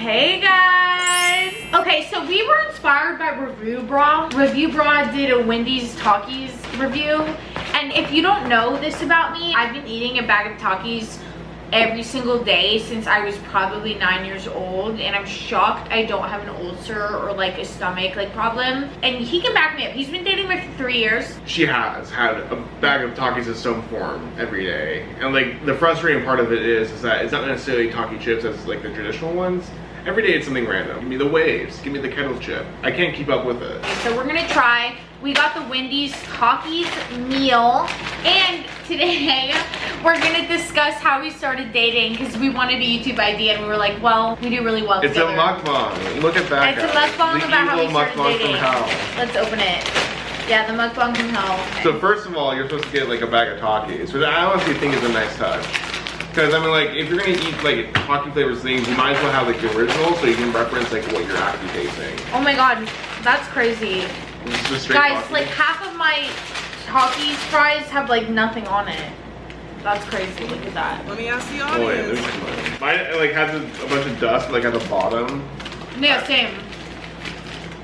Hey guys! Okay, so we were inspired by Review Bra. Review Bra did a Wendy's Takis review. And if you don't know this about me, I've been eating a bag of Takis every single day since I was probably 9 years old, and I'm shocked I don't have an ulcer or like a stomach like problem. And he can back me up. He's been dating me for 3 years. She has had a bag of Takis in some form every day, and like the frustrating part of it is that it's not necessarily Taki chips as like the traditional ones. Every day it's something random. Give me the waves, give me the kettle chip. I can't keep up with it. So we're gonna try. We got the Wendy's Takis meal, and today we're gonna discuss how we started dating because we wanted a YouTube idea and we were like, well, we do really well together. It's a mukbang. Look at that. It's a mukbang about how we started dating. From hell. Let's open it. Yeah, the mukbang from hell. So first of all, you're supposed to get like a bag of Takis, which I honestly think is a nice touch. Because I mean, like, if you're gonna eat like Taki flavors things, you might as well have like the original, so you can reference like what you're actually tasting. Oh my god, that's crazy. Guys, Taki. like half of my Takis fries have like nothing on it. That's crazy. Look at that. Let me ask the Oh wait, audience. mine like has a bunch of dust like at the bottom. Yeah, same.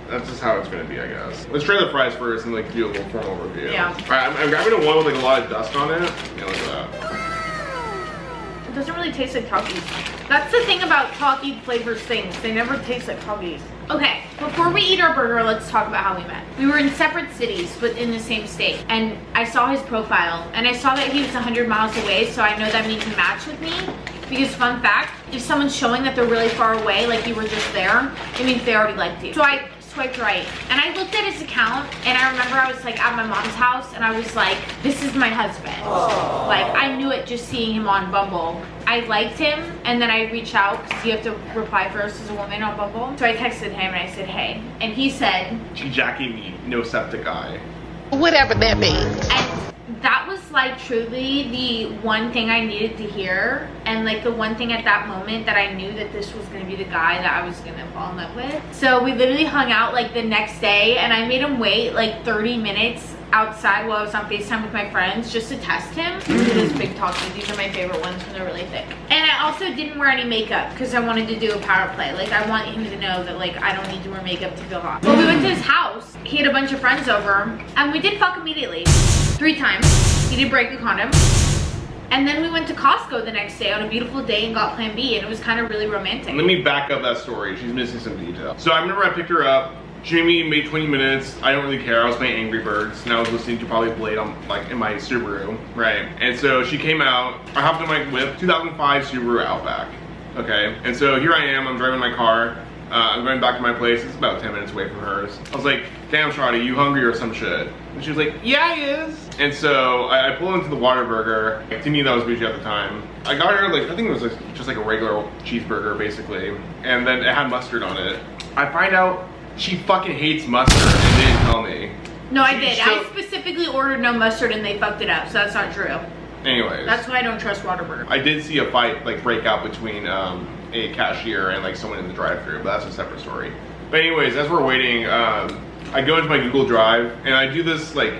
That's just how it's gonna be, I guess. Let's try the fries first and like do a little formal review. Yeah. Alright, I'm grabbing the one with like a lot of dust on it. Yeah, look at that. It doesn't really taste like Takis. That's the thing about Taki flavors things. They never taste like Takis. Okay, before we eat our burger, let's talk about how we met. We were in separate cities, but in the same state. And I saw his profile, and I saw that he was 100 miles away, so I know that means he matched with me. Because fun fact, if someone's showing that they're really far away, like you were just there, it means they already liked you. So I swiped right, and I looked at his account, and I remember I was like at my mom's house, and I was like, this is my husband. Aww. Like I knew it just seeing him on Bumble. I liked him, and then I reached out because you have to reply first as a woman on Bumble. So I texted him and I said, hey, and he said, She jacking me, no septic eye. Whatever that means. and that was like truly the one thing I needed to hear, and like the one thing at that moment that I knew that this was gonna be the guy that I was gonna fall in love with. So we literally hung out like the next day, and I made him wait like 30 minutes outside while I was on FaceTime with my friends just to test him. Look at this big Taki. These are my favorite ones when they're really thick. And I also didn't wear any makeup because I wanted to do a power play. Like I want him to know that like I don't need to wear makeup to feel hot. Well, we went to his house. He had a bunch of friends over, and we did fuck immediately. 3 times. He did break a condom. And then we went to Costco the next day on a beautiful day and got Plan B, and it was kind of really romantic. Let me back up that story. She's missing some detail. So I remember I picked her up. Jimmy made 20 minutes. I don't really care. I was playing Angry Birds, and I was listening to probably Blade on like in my Subaru, right? And so she came out. I hopped in my whip, 2005 Subaru Outback. Okay, and so here I am. I'm driving my car. I'm going back to my place. It's about 10 minutes away from hers. I was like, damn, Shawty, you hungry or some shit? And she was like, yeah, he is. And so I pulled into the Whataburger. To me, that was bougie at the time. I got her, like, I think it was like, just like a regular cheeseburger, basically. And then it had mustard on it. I find out she fucking hates mustard and didn't tell me. No, I did. I specifically ordered no mustard and they fucked it up, so that's not true. Anyways. That's why I don't trust Whataburger. I did see a fight, like, break out between a cashier and, like, someone in the drive-thru, but that's a separate story. But anyways, as we're waiting, I go into my Google Drive, and I do this, like,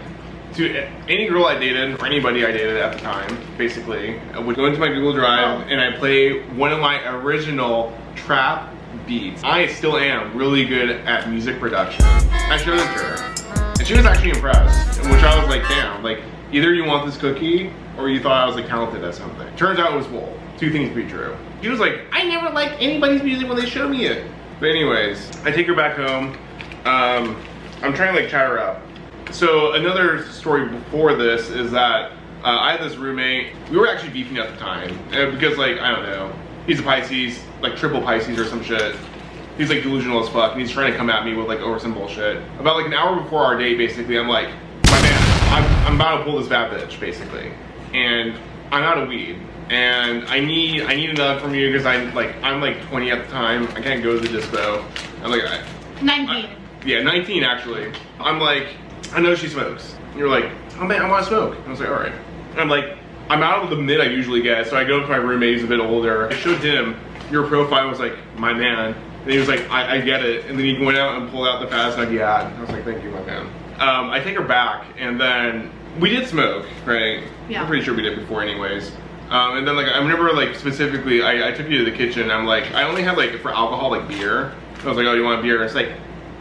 to any girl I dated, or anybody I dated at the time, basically. I would go into my Google Drive, and I play one of my original trap beats. I still am really good at music production. I showed it to her, and she was actually impressed, which I was like, damn, like, either you want this cookie, or you thought I was, like, talented at something. Turns out it was both. 2 things to be true. She was like, I never liked anybody's music when they showed me it. But anyways, I take her back home. I'm trying to like chat her up. So another story before this is that I had this roommate. We were actually beefing at the time because like, I don't know, he's a Pisces, like triple Pisces or some shit. He's like delusional as fuck, and he's trying to come at me with like over some bullshit. About like an hour before our date, basically, I'm like, my man, I'm about to pull this bad bitch, basically. And I'm out of weed. And I need a nug from you because I'm like 20 at the time. I can't go to the disco. I'm like 19. Yeah, 19 actually. I'm like, I know she smokes. And you're like, oh man, I want to smoke. And I was like, all right. And I'm like, I'm out of the mid I usually get, so I go to my roommate, he's a bit older. I showed him your profile, was like, my man. And he was like, I get it. And then he went out and pulled out the fast nugget ad. I was like, thank you, my man. I take her back, and then we did smoke, right? Yeah. I'm pretty sure we did before anyways. And then like I remember like specifically, I took you to the kitchen. I'm like, I only had like for alcohol like beer. I was like, oh, you want a beer? And it's like,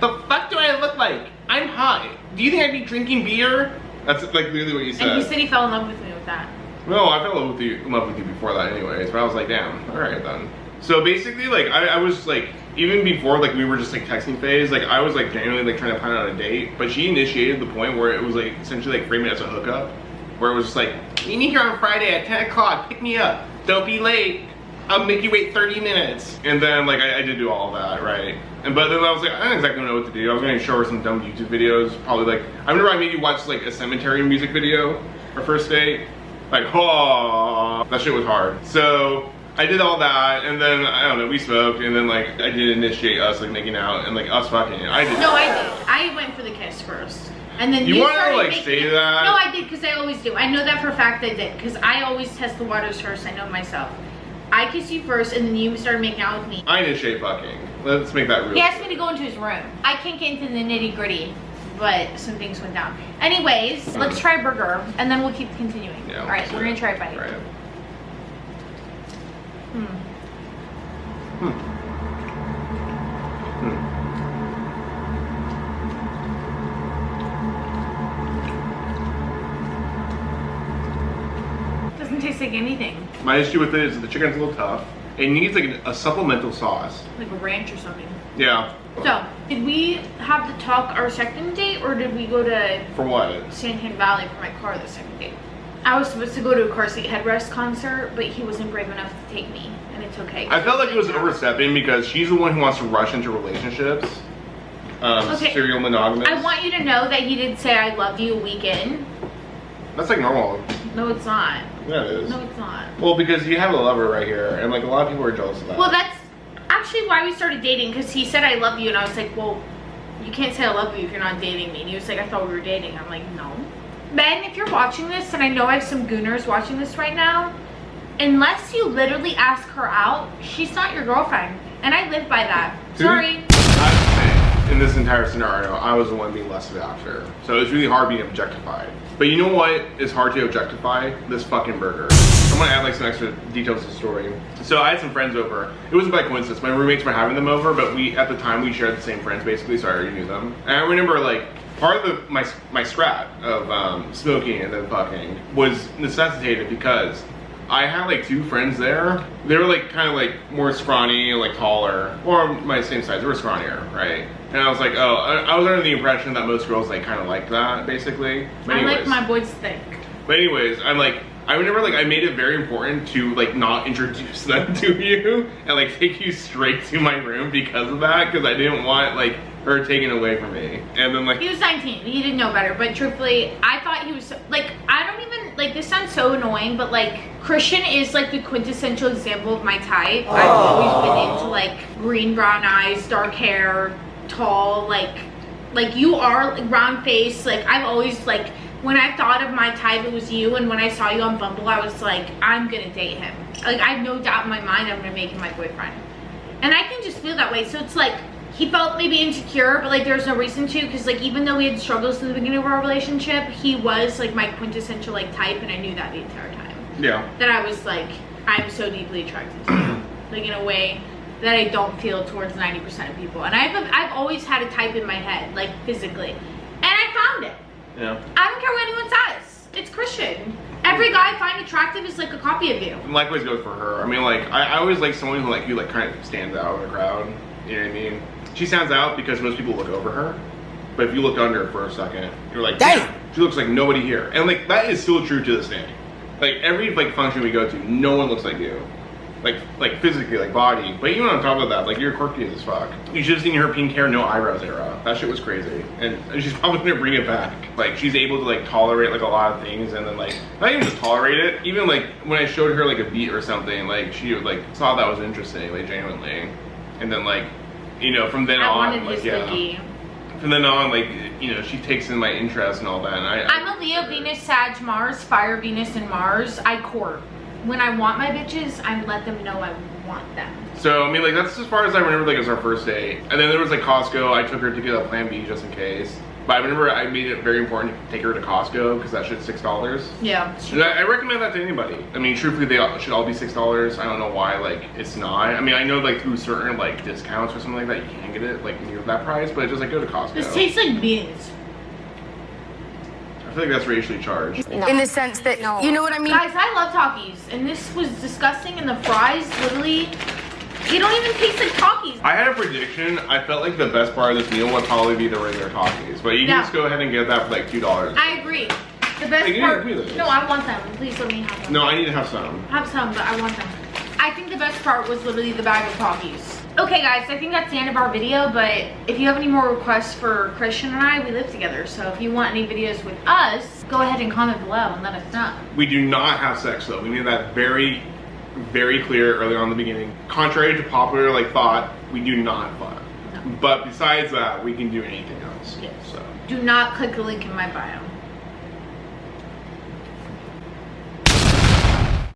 the fuck do I look like? I'm high. Do you think I'd be drinking beer? That's like literally what you said. And you said he fell in love with me with that. No, I fell in love with you before that anyways. But I was like, damn, all right then. So basically, like I was like, even before like we were just like texting phase, like I was like genuinely like trying to plan out a date. But she initiated the point where it was like essentially like framing it as a hookup, where it was just like, you meet here on Friday at 10 o'clock. Pick me up. Don't be late. I'll make you wait 30 minutes. And then like I did do all that, right? But then I was like, I don't exactly know what to do. I was gonna show her some dumb YouTube videos. Probably like, I remember I made you watch like a cemetery music video, our first date. Like, oh, that shit was hard. So I did all that, and then I don't know, we smoked, and then like I did initiate us like making out and like us fucking. No, I did. I went for the kiss first. And then you wanted to like say that? No, I did, because I always do. I know that for a fact I did, because I always test the waters first. I know myself. I kissed you first, and then you started making out with me. I initiate fucking. Let's make that real. He asked me to go into his room. I can't get into the nitty gritty, but some things went down. Anyways, let's try a burger, and then we'll keep continuing. Yeah, all right, we're gonna try a bite. Right. Doesn't taste like anything. My issue with it is that the chicken's a little tough. It needs like a supplemental sauce. Like a ranch or something. Yeah. So, did we have to talk our second date, or did we go to For what? Santan Valley for my car the second date? I was supposed to go to a car seat headrest concert, but he wasn't brave enough to take me, and it's okay. I felt like it was overstepping because she's the one who wants to rush into relationships. Okay. Serial monogamous. I want you to know that he did say I love you a week in. That's like normal. No, it's not. Yeah, it is. No, it's not. Well, because you have a lover right here, and like a lot of people are jealous of that. Well, that's actually why we started dating, because he said I love you, and I was like, well, you can't say I love you if you're not dating me. And he was like, I thought we were dating. I'm like, no. Ben, if you're watching this, and I know I have some gooners watching this right now, unless you literally ask her out, she's not your girlfriend. And I live by that. Sorry. In this entire scenario, I was the one being lusted after. So it's really hard being objectified. But you know what is hard to objectify? This fucking burger. I'm gonna add like some extra details to the story. So I had some friends over. It wasn't by coincidence. My roommates were having them over, but at the time we shared the same friends basically, so I already knew them. And I remember like, part of my strat of smoking and then fucking was necessitated because I had like two friends there. They were like kind of like more scrawny, like taller, or my same size. They were scrawnier, right? And I was like, oh, I was under the impression that most girls like kind of like that, basically. But I like my boys thick. But anyways, I remember like I made it very important to like not introduce them to you and like take you straight to my room because of that, because I didn't want like her taken away from me. And then like he was 19, he didn't know better, but truthfully I thought he was so, like, I don't even like, this sounds so annoying, but like Christian is like the quintessential example of my type. Aww. I've always been into like green brown eyes, dark hair, tall, like you are, like, round face. Like I've always like, when I thought of my type, it was you, and when I saw you on Bumble, I was like, I'm gonna date him. Like I have no doubt in my mind I'm gonna make him my boyfriend. And I can just feel that way. So it's like he felt maybe insecure, but like there's no reason to, because like even though we had struggles in the beginning of our relationship, he was like my quintessential like type, and I knew that the entire time. Yeah. That I was like, I'm so deeply attracted to him. Like in a way that I don't feel towards 90% of people. And I've always had a type in my head, like physically. And I found it. Yeah. I don't care what anyone says. It's Christian. Every guy I find attractive is like a copy of you. And likewise goes for her. I mean, like, I always like someone who like you like kind of stands out in the crowd. You know what I mean? She stands out because most people look over her. But if you look under her for a second, you're like, damn, she looks like nobody here. And like that is still true to this day. Like every like function we go to, no one looks like you. Like physically, like body. But even on top of that, like you're quirky as fuck. You should have seen her pink hair, no eyebrows era. That shit was crazy. And she's probably gonna bring it back. Like she's able to like tolerate like a lot of things, and then like not even just tolerate it. Even like when I showed her like a beat or something, like she would like saw that was interesting, like genuinely. And then like, you know, from then on, like yeah. From then on, like, you know, she takes in my interest and all that. And I'm a Leo, Venus, Sag, Mars, Fire, Venus, and Mars. I court. When I want my bitches, I let them know I want them. So, I mean, like, that's as far as I remember, like, as our first date. And then there was, like, Costco. I took her to get a Plan B just in case. But I remember I made it very important to take her to Costco because that shit's $6. Yeah. And I recommend that to anybody. I mean, truthfully, they should all be $6. I don't know why, like, it's not. I mean, I know, like, through certain, like, discounts or something like that, you can get it, like, near that price, but just, like, go to Costco. This tastes like beans. I feel like that's racially charged. No. In the sense that, you know what I mean? Guys, I love Takis, and this was disgusting, and the fries, literally, they don't even taste like Takis. I had a prediction. I felt like the best part of this meal would probably be the regular Takis, but you can just go ahead and get that for like $2. I agree. The best part. No, I want them. Please let me have them. No, I need to have some. Have some, but I want them. I think the best part was literally the bag of Takis. Okay, guys, I think that's the end of our video. But if you have any more requests for Christian and I, we live together. So if you want any videos with us, go ahead and comment below and let us know. We do not have sex though. We made that very clear earlier on in the beginning. Contrary to popular like thought, we do not fuck. No. But besides that, we can do anything else. Yes. So Do not click the link in my bio.